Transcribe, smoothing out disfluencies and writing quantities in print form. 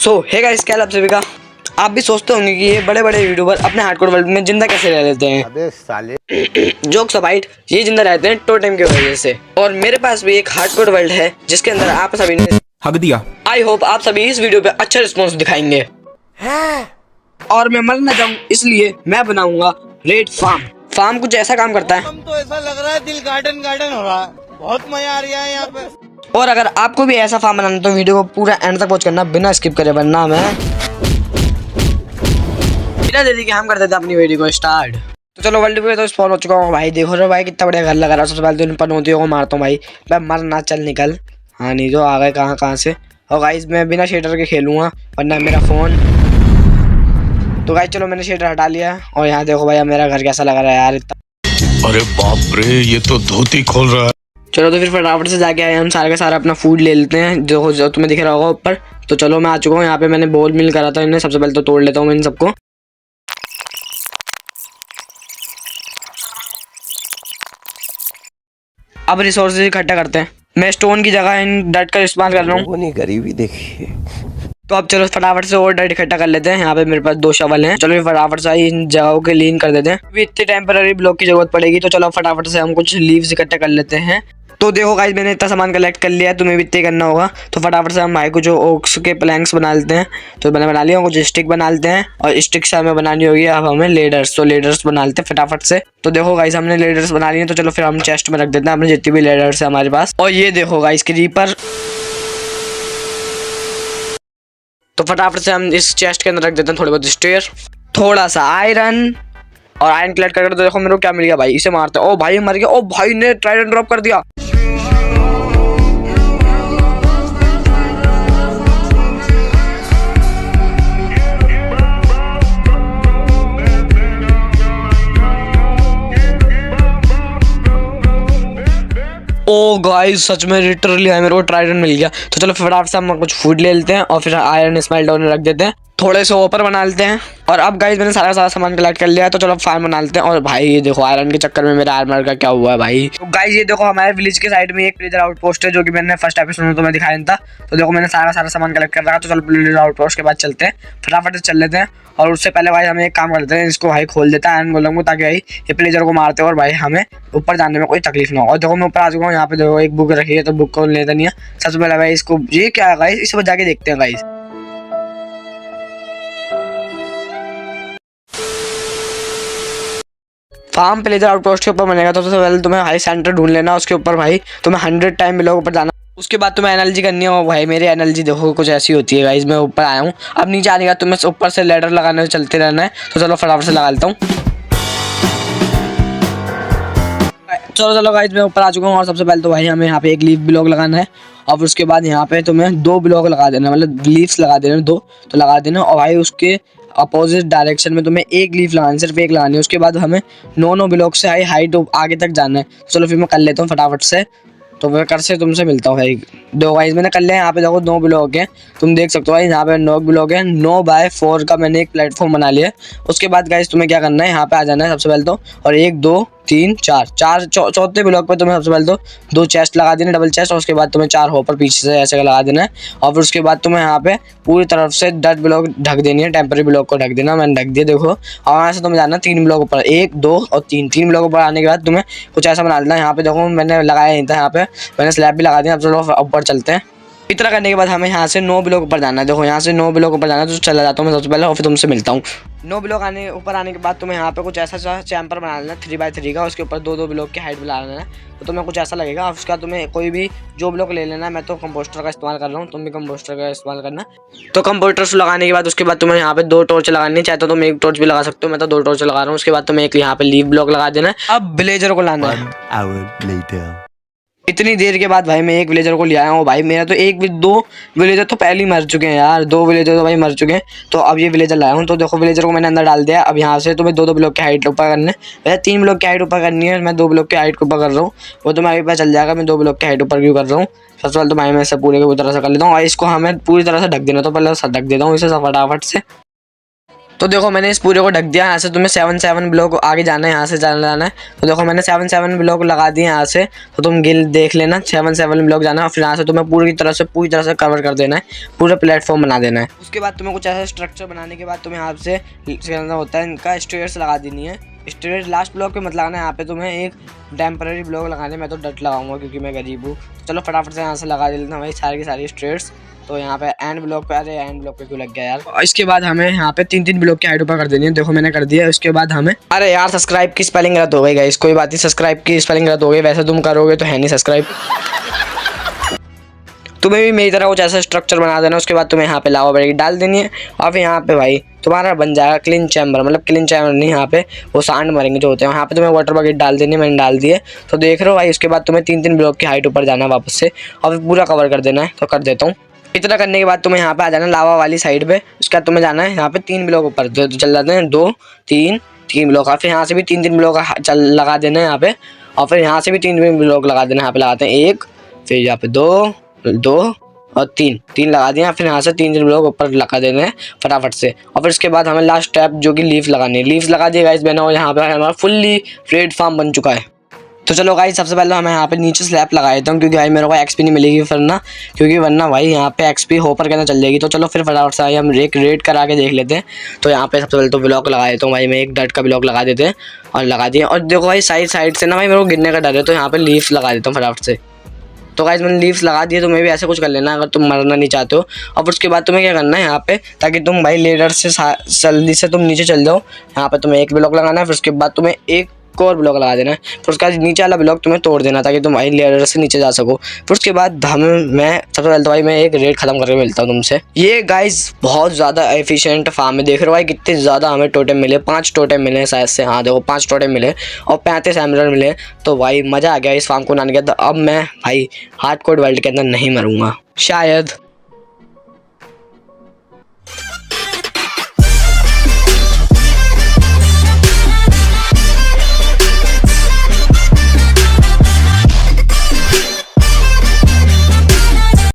Hey guys, क्या आप सभी का। आप भी सोचते होंगे कि ये बड़े बड़े यूट्यूबर अपने हार्डकोर वर्ल्ड में जिंदा कैसे रह लेते हैं। अबे साले जोक्स अपाइट, ये जिंदा रहते हैं टोटेम की वजह से। और मेरे पास भी एक हार्डकोर वर्ल्ड है जिसके अंदर आप सभी ने हक दिया। आई होप आप सभी इस वीडियो पे अच्छा रिस्पॉन्स दिखाएंगे और मैं मर न जाऊं, इसलिए मैं बनाऊंगा रेड फार्म। फार्म कुछ ऐसा काम करता है, हम तो ऐसा लग रहा है दिल गार्डन गार्डन हो रहा है। बहुत मजा आ रहा है यहाँ पे। और अगर आपको भी ऐसा फार्म बनाना तो वीडियो को पूरा एंड तक वॉच करना बिना स्किप करे, वरना मैं बिना देरी के हम कर देते अपनी वीडियो को स्टार्ट। तो चलो वर्ल्ड पे तो स्पॉन हो चुका हूँ भाई। देखो रे भाई कितना बढ़िया घर लगा रहा है। सबसे पहले तो इन पनौतियों को मारता हूँ भाई। मैं मर ना, चल निकल। हाँ नहीं तो आ गए कहाँ से। और गाइस मैं बिना शेडर के खेलूंगा वरना मेरा फोन। तो गाइस चलो मैंने शेडर हटा लिया और यहाँ देखो भाई मेरा घर कैसा लग रहा है यार इतना। अरे बाप रे, ये तो धोती खोल रहा है। चलो तो फिर फटाफट से जाके आए हम सारा का सारा अपना फूड ले लेते हैं जो तुम्हें दिख रहा होगा ऊपर। तो चलो मैं आ चुका हूँ यहाँ पे। मैंने बोल मिल करा था इन्हें। सबसे पहले तो तोड़ लेता हूँ मैं इन सबको। अब रिसोर्सेज इकट्ठा करते हैं। मैं स्टोन की जगह इन डर्ट का इस्तेमाल कर रहा हूँ। गरीबी देखिए। तो अब चलो फटाफट से और डर्ट इकट्ठा कर लेते हैं। यहाँ पे मेरे पास 2 शवल हैं। चलो फटाफट से इन जगहों के लीन कर देते हैं। अभी इतने टेम्पररी ब्लॉक की जरूरत पड़ेगी तो चलो फटाफट से हम कुछ लीव्स इकट्ठा कर लेते हैं। तो देखो गाइस मैंने इतना सामान कलेक्ट कर लिया है, तुम्हें भी इतना करना होगा। तो फटाफट से हम भाई को जो ओक्स के प्लैंक्स बना लेते हैं। तो मैंने बना लिया, कुछ स्टिक बना लेते हैं और स्टिक से हमें बनानी होगी अब हमें लेडर्स। तो लेडर्स बना लेते हैं फटाफट से। तो देखो गाइस हमने लेडर्स बना लिए। तो चलो फिर हम चेस्ट में रख देते हैं अपने जितनी भी लेडर्स है हमारे पास। और ये देखो गाइस क्रीपर। तो फटाफट से हम इस चेस्ट के अंदर रख देते हैं थोड़े बहुत स्टेयर, थोड़ा सा आयरन और आयरन कलेक्ट करके। तो देखो मेरे को क्या मिल गया भाई, इसे मारते हैं। ओ भाई मर गया। ओ भाई ने ट्राइडेंट ड्रॉप कर दिया। ओ गाइस सच में लिटरली मेरे को ट्राइडेंट मिल गया। तो चलो फटाफट से हम कुछ फूड ले लेते हैं और फिर आयरन स्मेल्ट डाउन रख देते हैं। थोड़े से ऊपर बना लेते हैं। और अब गाइस मैंने सारा सामान कलेक्ट कर लिया है। तो चलो फार्म बना लेते हैं। और भाई ये देखो आयरन के चक्कर में मेरा आर्मर का क्या हुआ है भाई। तो गाइस ये देखो हमारे विलेज के साइड में एक विलेजर आउटपोस्ट है जो कि मैंने फर्स्ट एपिसोड में तुम्हें दिखाया था। तो देखो मैंने सारा सामान कलेक्ट कर रखा। तो चलो विलेजर आउटपोस्ट के बाद चलते हैं, फटाफट से चल लेते हैं। और उससे पहले भाई हमें एक काम कर लेते हैं, इसको भाई खोल देता है आयरन गोलम को, ताकि भाई ये प्लेजर को मारते हैं और भाई हमें ऊपर जाने में कोई तकलीफ ना हो। और देखो मैं ऊपर आ चुका हूँ। यहाँ पे देखो एक बुक रखी है तो बुक को लेता नहीं है। सबसे पहले भाई इसको, ये क्या है गाइस, इसे जाके देखते हैं गाइस। फार्म प्लेजर आउटपोस्ट के ऊपर बनेगा। तो सबसे पहले तुम्हें हाई सेंटर ढूंढ लेना। उसके ऊपर भाई तुम्हें 100 टाइम बिलो ऊपर जाना। उसके बाद तुम्हें एनर्जी करनी है। भाई मेरी एनर्जी देखो कुछ ऐसी होती है गाइस। मैं ऊपर आया हूँ, अब नीचे आने का तुम्हें ऊपर से लैडर लगाने चलते रहना है। तो चलो फटाफट से लगा लेता हूँ। चलो गाइस मैं ऊपर आ चुका हूँ। और सबसे पहले तो भाई हमें यहाँ पे एक लीफ ब्लॉक लगाना है। और उसके बाद यहाँ पे तुम्हें 2 ब्लॉक लगा देना, मतलब लीव्स लगा देना 2 तो लगा देना। और भाई उसके अपोजिट डायरेक्शन में तुम्हें एक लीफ लगानी, सिर्फ एक लगानी है। उसके बाद हमें 9 ब्लॉक से हाइट आगे तक जाना है। चलो फिर मैं कर लेता हूँ फटाफट से। तो मैं कर से तुमसे मिलता हूँ भाई। 2 गाइस मैंने कर लिया। यहाँ पे देखो 9 ब्लॉक है, तुम देख सकते हो भाई। यहाँ पे 9 ब्लॉक है। 9 बाय 4 का मैंने एक प्लेटफॉर्म बना लिया। उसके बाद गाइस तुम्हें क्या करना है, यहाँ पे आ जाना है सबसे पहले तो। और 1 2 3 4 चौथे ब्लॉक पे तुम्हें सबसे पहले तो 2 चेस्ट लगा देने, डबल चेस्ट। और उसके बाद तुम्हें 4 होपर पीछे से ऐसे लगा देना है। और फिर उसके बाद तुम्हें यहाँ पे पूरी तरफ से 10 ब्लॉक ढक देनी है। टेम्पररी ब्लॉक को ढक देना, मैंने ढक दिया देखो। और वहाँ से तुम्हें जाना 3 ब्लॉक ऊपर, 1 2 और 3 ब्लॉक ऊपर आने के बाद तुम्हें कुछ ऐसा बना लेना। यहाँ पे देखो मैंने लगाया नहीं था, यहाँ पे मैंने स्लैब भी लगा दिया। अब चलो ऊपर चलते हैं। इतना करने के बाद हमें यहाँ से 9 ब्लॉक ऊपर जाना है। देखो यहाँ से 9 ब्लॉक ऊपर जाना है। तो चला जाता हूँ मैं सबसे पहले और फिर तुमसे मिलता हूँ। 9 ब्लॉक ऊपर आने के बाद तुम्हें यहाँ पे कुछ ऐसा सा चैम्पर बना लेना 3x3 का। उसके ऊपर 2 ब्लॉक की हाइट बना लेना है। तो तुम्हें कुछ ऐसा लगेगा। उसका तुम्हें कोई भी जो ब्लॉक ले लेना है। मैं तो कंपोस्टर का इस्तेमाल कर रहा हूँ, तुम भी कंपोस्टर का इस्तेमाल करना। तो कंपोस्टर लगाने के बाद उसके बाद तुम्हें यहाँ पे 2 टॉर्च लगानी है। चाहे तो तुम 1 टॉर्च भी लगा सकते हो, मैं तो 2 टॉर्च लगा रहा हूँ। उसके बाद तुम्हें एक यहाँ पे लीव ब्लॉक लगा देना है। अब विलेजर को लाना है। इतनी देर के बाद भाई मैं एक विलेजर को ले आया हूँ भाई। मेरा तो 2 विलेजर तो पहले ही मर चुके हैं यार। 2 विलेजर तो भाई मर चुके हैं। तो अब ये विलेजर लाया हूँ। तो देखो विलेजर को मैंने अंदर डाल दिया। अब यहाँ से तुम्हें 2 ब्लॉक की हाइट ऊपर करनी है। वैसे 3 ब्लॉक की हाइट ऊपर करनी है, मैं 2 ब्लॉक की हाइट ऊपर कर रहा हूँ। वो तुम्हें पता चल जाएगा मैं 2 ब्लॉक की हाइट ऊपर क्यों कर रहा हूँ। सबसे पहले तो भाई मैं इसे पूरी तरह से कर लेता हूँ। और इसको हमें पूरी तरह से ढक देना। तो पहले ढक देता हूँ इसे फटाफट से। तो देखो मैंने इस पूरे को ढक दिया। यहाँ से तुम्हें 7 ब्लॉक आगे जाना है, यहाँ से जाना है। तो देखो मैंने 7 ब्लॉक लगा दिए यहाँ से, तो तुम गिल देख लेना 7 ब्लॉक जाना है और फिर यहाँ से तुम्हें पूरी तरह से कवर कर देना है, पूरा प्लेटफॉर्म बना देना है। उसके बाद तुम्हें कुछ ऐसा स्ट्रक्चर बनाने के बाद तुम्हें यहाँ से करना होता है, इनका स्टेयर्स लगा देनी है। स्टेयर्स लास्ट ब्लॉक पे मत लगाना है, यहाँ पे तुम्हें एक टेम्पररी ब्लॉक लगाने। मैं तो डट लगाऊंगा क्योंकि मैं गरीब हूँ। चलो फटाफट से यहाँ से लगा देता हूँ भाई सारी की सारी स्टेयर्स। तो यहाँ पे एंड ब्लॉक पे, अरे एंड ब्लॉक पे क्यों लग गया यार। और इसके बाद हमें यहाँ पे 3 ब्लॉक की हाइट ऊपर कर देनी है। देखो मैंने कर दिया। उसके बाद हमें, अरे यार सब्सक्राइब की स्पेलिंग गलत हो गई गाइस, कोई बात नहीं, सब्सक्राइब की स्पेलिंग गलत हो गई। वैसे तुम करोगे तो है नहीं सब्सक्राइब। तुम्हें भी मेरी तरह कुछ ऐसा स्ट्रक्चर बना देना। उसके बाद तुम्हें यहाँ पे लावा बड़ी डाल देनी है और फिर यहाँ पे भाई तुम्हारा बन जाएगा क्लीन चैम्बर, मतलब क्लीन चैम्बर नहीं, यहाँ पे वो सांड मरेंगे जो होते हैं। यहाँ पे तुम्हें वाटर बकेट डाल देनी है, मैंने डाल दिए। तो देख रहे हो भाई। उसके बाद तुम्हें 3 ब्लॉक की हाइट ऊपर जाना है वापस से और फिर पूरा कवर कर देना है। तो कर देता हूँ। इतना करने के बाद तुम्हें यहाँ पे आ जाना लावा वाली साइड पे। उसके बाद तुम्हें जाना है यहाँ पे 3 ब्लॉक ऊपर, तो चल जाते हैं 2 3 ब्लॉक। और फिर यहाँ से भी 3 ब्लॉक लगा देना है यहाँ पे, और फिर यहाँ से भी 3 ब्लॉक लगा देना है। यहाँ पे लगाते हैं 1, फिर यहाँ पे 2 और 3 लगा दिया। फिर यहाँ से 3 ब्लॉक ऊपर लगा देने हैं फटाफट से। और फिर उसके बाद हमें लास्ट स्टेप जो कि लीफ लगानी है। लीफ लगा दिए गाइस मैंने, और यहाँ पे हमारा फुल्ली रेड फार्म बन चुका है। तो चलो गाइस सबसे पहले हमें यहाँ पे नीचे स्लैब लगा देता हूँ, क्योंकि भाई मेरे को एक्सपी नहीं मिलेगी वरना भाई यहाँ पे एक्सपी होपर कहना चल जाएगी। तो चलो फिर फटाफट से हम एक रेड करा के देख लेते हैं। तो यहाँ पे सबसे पहले तो ब्लॉक लगा देता हूँ भाई, मैं एक डट का ब्लॉक लगा देते हैं और लगा दिए। और देखो भाई साइड से ना भाई मेरे को गिरने का डर है, तो यहाँ पे लीफ लगा देता हूँ फटाफट से। तो गाइस मैंने लीव्स लगा दिए। तुम्हें भी ऐसे कुछ कर लेना अगर तुम मरना नहीं चाहते हो। और उसके बाद तुम्हें क्या करना है यहाँ पे, ताकि तुम भाई लेडर से जल्दी से तुम नीचे चल जाओ। यहाँ पे तुम्हें एक ब्लॉक लगाना है, फिर उसके बाद तुम्हें एक और ब्लॉक लगा देना है, फिर उसका नीचे वाला ब्लॉक तुम्हें तोड़ देना ताकि तुम भाई लेडर से नीचे जा सको। फिर उसके बाद मैं सबसे पहले तो भाई मैं एक रेड खत्म करके मिलता हूँ तुमसे। ये गाइस बहुत ज़्यादा एफिशिएंट फार्म है। देख रहे हो भाई कितने ज़्यादा हमें टोटेम मिले, 5 टोटेम मिले शायद से। हाँ देखो 5 टोटेम मिले और 35 एमरल्ड मिले। तो भाई मज़ा आ गया इस फार्म को बनाने के। अब मैं भाई हार्डकोर वर्ल्ड के अंदर नहीं मरूंगा शायद।